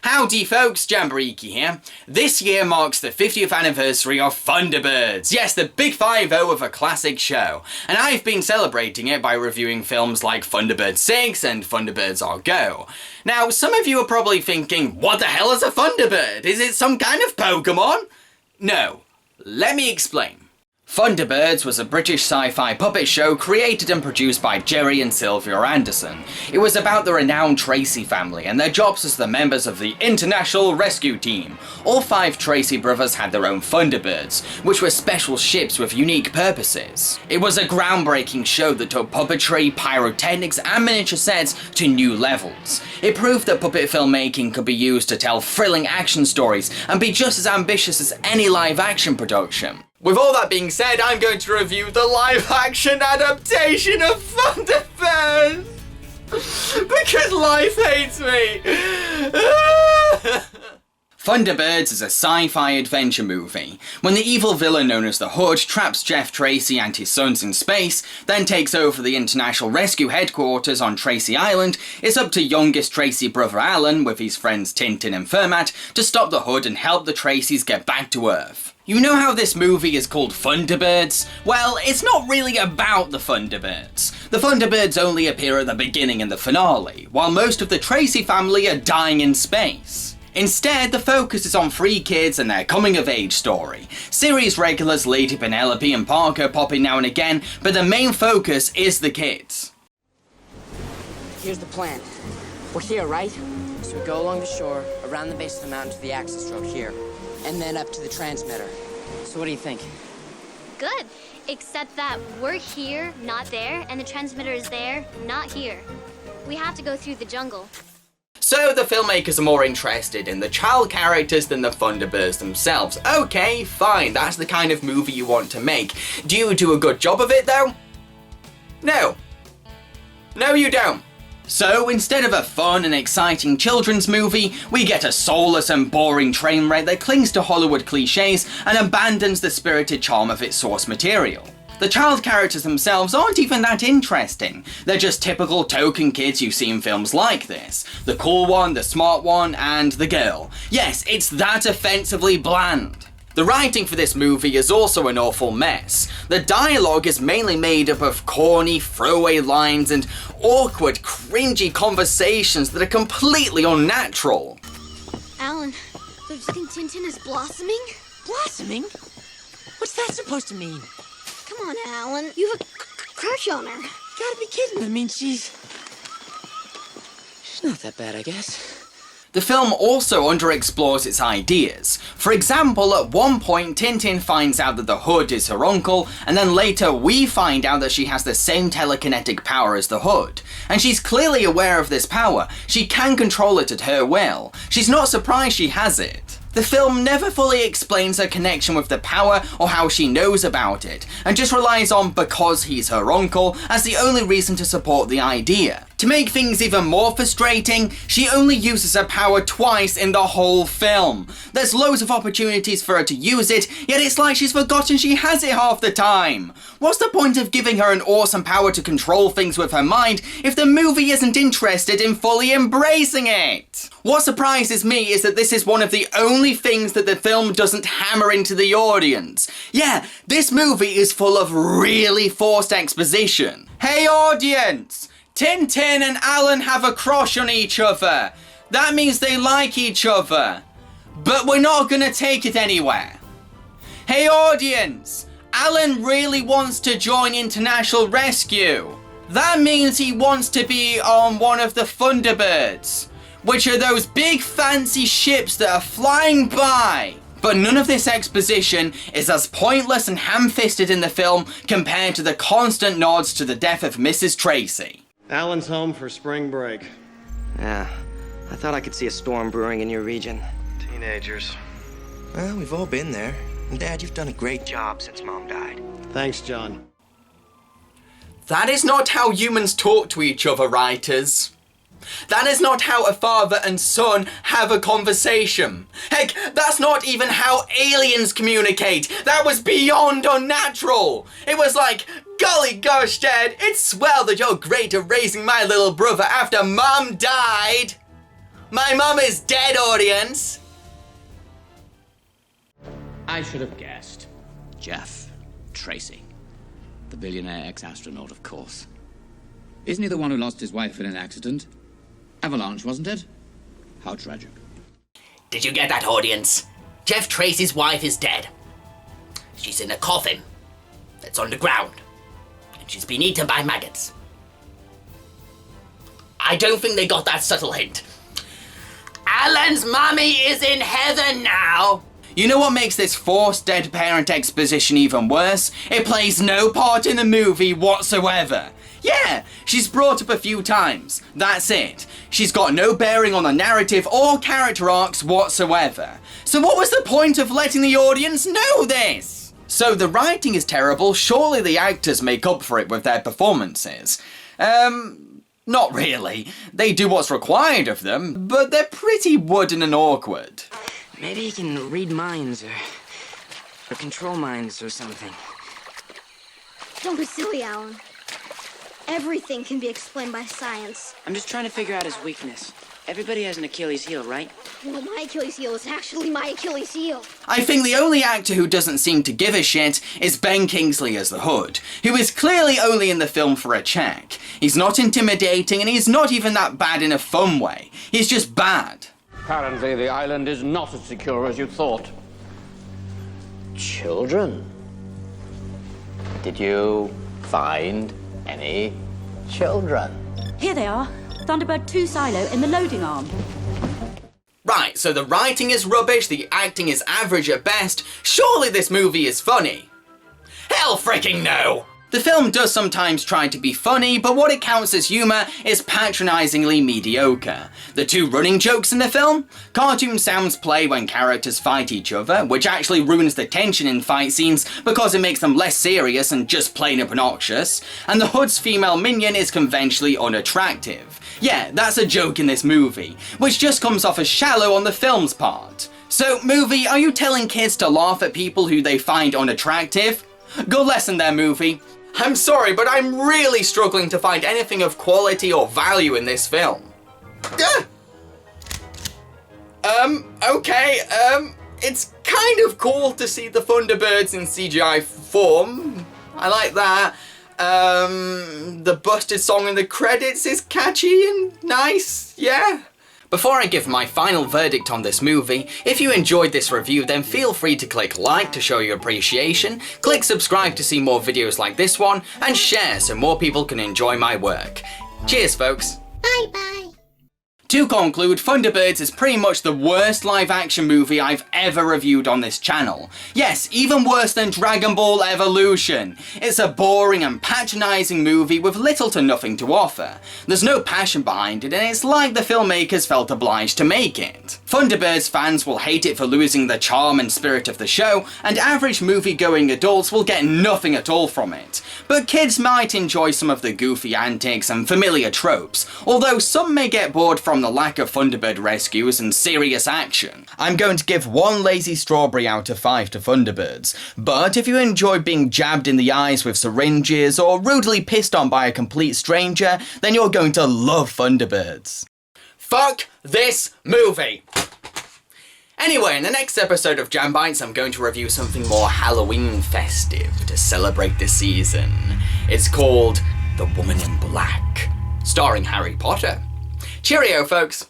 Howdy folks, Jamboree here. This year marks the 50th anniversary of Thunderbirds. Yes, the big 5-0 of a classic show. And I've been celebrating it by reviewing films like Thunderbirds 6 and Thunderbirds Are Go. Now, some of you are probably thinking, what the hell is a Thunderbird? Is it some kind of Pokemon? No. Let me explain. Thunderbirds was a British sci-fi puppet show created and produced by Jerry and Sylvia Anderson. It was about the renowned Tracey family and their jobs as the members of the International Rescue Team. All 5 Tracey brothers had their own Thunderbirds, which were special ships with unique purposes. It was a groundbreaking show that took puppetry, pyrotechnics and miniature sets to new levels. It proved that puppet filmmaking could be used to tell thrilling action stories and be just as ambitious as any live-action production. With all that being said, I'm going to review the live-action adaptation of Thunderbirds! Because life hates me! Thunderbirds is a sci-fi adventure movie. When the evil villain known as the Hood traps Jeff Tracey and his sons in space, then takes over the International Rescue Headquarters on Tracey Island, it's up to youngest Tracey brother Alan, with his friends Tintin and Fermat, to stop the Hood and help the Traceys get back to Earth. You know how this movie is called Thunderbirds? Well, it's not really about the Thunderbirds. The Thunderbirds only appear at the beginning and the finale, while most of the Tracey family are dying in space. Instead, the focus is on 3 kids and their coming-of-age story. Series regulars Lady Penelope and Parker pop in now and again, but the main focus is the kids. Here's the plan. We're here, right? So we go along the shore, around the base of the mountain to the access road here, and then up to the transmitter. So what do you think? Good, except that we're here, not there, and the transmitter is there, not here. We have to go through the jungle. So the filmmakers are more interested in the child characters than the Thunderbirds themselves. Okay, fine, that's the kind of movie you want to make. Do you do a good job of it though? No. No, you don't. So, instead of a fun and exciting children's movie, we get a soulless and boring train wreck that clings to Hollywood cliches and abandons the spirited charm of its source material. The child characters themselves aren't even that interesting. They're just typical token kids you see in films like this. The cool one, the smart one, and the girl. Yes, it's that offensively bland. The writing for this movie is also an awful mess. The dialogue is mainly made up of corny, throwaway lines and awkward, cringy conversations that are completely unnatural. Alan, don't you think Tintin is blossoming? Blossoming? What's that supposed to mean? Come on, Alan. You have a crush on her. You gotta be kidding. I mean, she's not that bad, I guess. The film also underexplores its ideas. For example, at one point Tintin finds out that the Hood is her uncle, and then later we find out that she has the same telekinetic power as the Hood. And she's clearly aware of this power. She can control it at her will. She's not surprised she has it. The film never fully explains her connection with the power or how she knows about it, and just relies on because he's her uncle as the only reason to support the idea. To make things even more frustrating, she only uses her power twice in the whole film. There's loads of opportunities for her to use it, yet it's like she's forgotten she has it half the time. What's the point of giving her an awesome power to control things with her mind if the movie isn't interested in fully embracing it? What surprises me is that this is one of the only things that the film doesn't hammer into the audience. Yeah, this movie is full of really forced exposition. Hey audience! Tintin and Alan have a crush on each other. That means they like each other. But we're not gonna take it anywhere. Hey audience! Alan really wants to join International Rescue. That means he wants to be on one of the Thunderbirds, which are those big fancy ships that are flying by. But none of this exposition is as pointless and ham-fisted in the film compared to the constant nods to the death of Mrs. Tracey. Alan's home for spring break. Yeah, I thought I could see a storm brewing in your region. Teenagers. Well, we've all been there. And Dad, you've done a great job since Mom died. Thanks, John. That is not how humans talk to each other, writers. That is not how a father and son have a conversation. Heck, that's not even how aliens communicate. That was beyond unnatural. It was like, golly gosh, Dad, it's swell that you're great at raising my little brother after Mom died. My mum is dead, audience! I should have guessed. Jeff Tracy. The billionaire ex-astronaut, of course. Isn't he the one who lost his wife in an accident? Avalanche, wasn't it? How tragic. Did you get that, audience? Jeff Tracy's wife is dead. She's in a coffin that's underground, and she's been eaten by maggots. I don't think they got that subtle hint. Alan's mummy is in heaven now! You know what makes this forced dead parent exposition even worse? It plays no part in the movie whatsoever. Yeah, she's brought up a few times. That's it. She's got no bearing on the narrative or character arcs whatsoever. So what was the point of letting the audience know this? So the writing is terrible, surely the actors make up for it with their performances. Not really. They do what's required of them, but they're pretty wooden and awkward. Maybe he can read minds or control minds or something. Don't be silly, Alan. Everything can be explained by science. I'm just trying to figure out his weakness. Everybody has an Achilles heel, right? Well, my Achilles heel is actually my Achilles heel. I think the only actor who doesn't seem to give a shit is Ben Kingsley as the Hood, who is clearly only in the film for a check. He's not intimidating and he's not even that bad in a fun way. He's just bad. Apparently the island is not as secure as you thought. Children? Did you find any children? Here they are. Thunderbird 2 silo in the loading arm. Right, so the writing is rubbish, the acting is average at best. Surely this movie is funny. Hell freaking no! The film does sometimes try to be funny, but what it counts as humour is patronisingly mediocre. The two running jokes in the film? Cartoon sounds play when characters fight each other, which actually ruins the tension in fight scenes because it makes them less serious and just plain obnoxious. And the Hood's female minion is conventionally unattractive. Yeah, that's a joke in this movie, which just comes off as shallow on the film's part. So, movie, are you telling kids to laugh at people who they find unattractive? Good lesson there, movie. I'm sorry, but I'm really struggling to find anything of quality or value in this film. Okay, it's kind of cool to see the Thunderbirds in CGI form. I like that. The busted song in the credits is catchy and nice, yeah. Before I give my final verdict on this movie, if you enjoyed this review then feel free to click like to show your appreciation, click subscribe to see more videos like this one, and share so more people can enjoy my work. Cheers folks! Bye bye. To conclude, Thunderbirds is pretty much the worst live-action movie I've ever reviewed on this channel. Yes, even worse than Dragon Ball Evolution. It's a boring and patronising movie with little to nothing to offer. There's no passion behind it, and it's like the filmmakers felt obliged to make it. Thunderbirds fans will hate it for losing the charm and spirit of the show, and average movie-going adults will get nothing at all from it. But kids might enjoy some of the goofy antics and familiar tropes, although some may get bored from the lack of Thunderbird rescues and serious action. I'm going to give 1 lazy strawberry out of 5 to Thunderbirds, but if you enjoy being jabbed in the eyes with syringes or rudely pissed on by a complete stranger, then you're going to love Thunderbirds. Fuck this movie! Anyway, in the next episode of Jam Bites, I'm going to review something more Halloween festive to celebrate the season. It's called The Woman in Black, starring Harry Potter. Cheerio, folks!